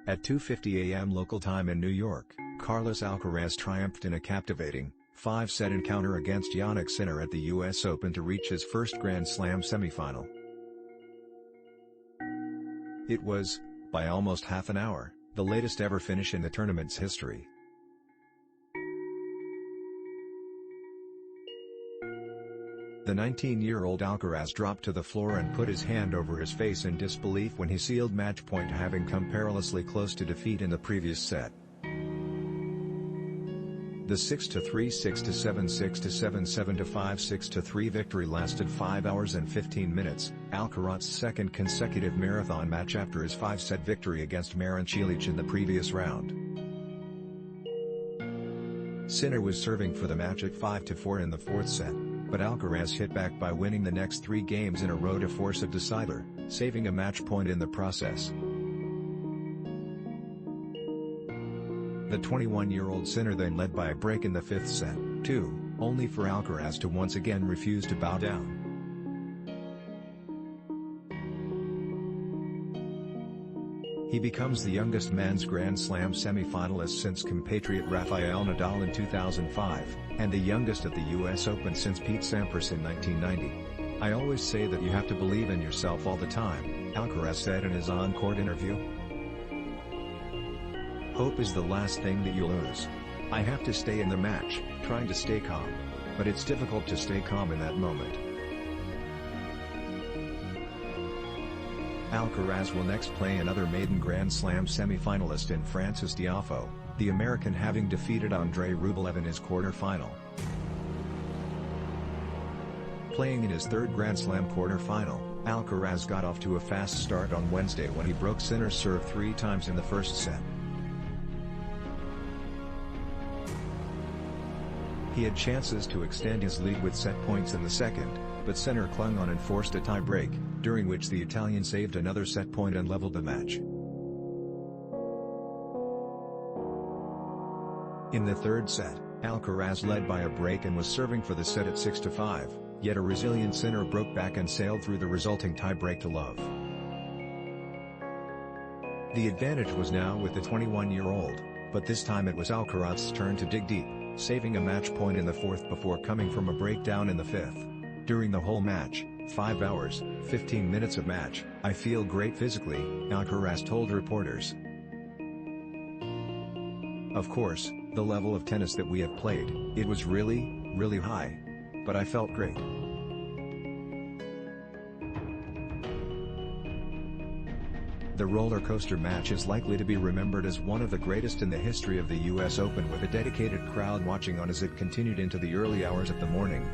At 2:50 a.m. local time in New York, Carlos Alcaraz triumphed in a captivating, 5-set encounter against Jannik Sinner at the US Open to reach his first Grand Slam semifinal. It was, by almost half an hour, the latest ever finish in the tournament's history. The 19-year-old Alcaraz dropped to the floor and put his hand over his face in disbelief when he sealed match point, having come perilously close to defeat in the previous set. The 6-3, 6-7, 6-7, 7-5, 6-3 victory lasted 5 hours and 15 minutes, Alcaraz's second consecutive marathon match after his 5-set victory against Marin Cilic in the previous round. Sinner was serving for the match at 5-4 in the fourth set, but Alcaraz hit back by winning the next 3 games in a row to force a decider, saving a match point in the process. The 21-year-old Sinner then led by a break in the fifth set, too, only for Alcaraz to once again refuse to bow down. He becomes the youngest men's Grand Slam semi-finalist since compatriot Rafael Nadal in 2005, and the youngest at the US Open since Pete Sampras in 1990. "I always say that you have to believe in yourself all the time," Alcaraz said in his on-court interview. "Hope is the last thing that you lose. I have to stay in the match, trying to stay calm. But it's difficult to stay calm in that moment." Alcaraz will next play another maiden Grand Slam semi-finalist in Frances Tiafoe, the American having defeated Andrey Rublev in his quarterfinal. Playing in his third Grand Slam quarterfinal, Alcaraz got off to a fast start on Wednesday when he broke Sinner's serve 3 times in the first set. He had chances to extend his lead with set points in the second, but Sinner clung on and forced a tie-break, during which the Italian saved another set point and leveled the match. In the third set, Alcaraz led by a break and was serving for the set at 6-5, yet a resilient Sinner broke back and sailed through the resulting tie-break to love. The advantage was now with the 21-year-old, but this time it was Alcaraz's turn to dig deep, saving a match point in the fourth before coming from a breakdown in the fifth. During the whole match, 5 hours, 15 minutes of match, "I feel great physically," Alcaraz told reporters. "Of course, the level of tennis that we have played, it was really, really high. But I felt great." The roller coaster match is likely to be remembered as one of the greatest in the history of the US Open, with a dedicated crowd watching on as it continued into the early hours of the morning.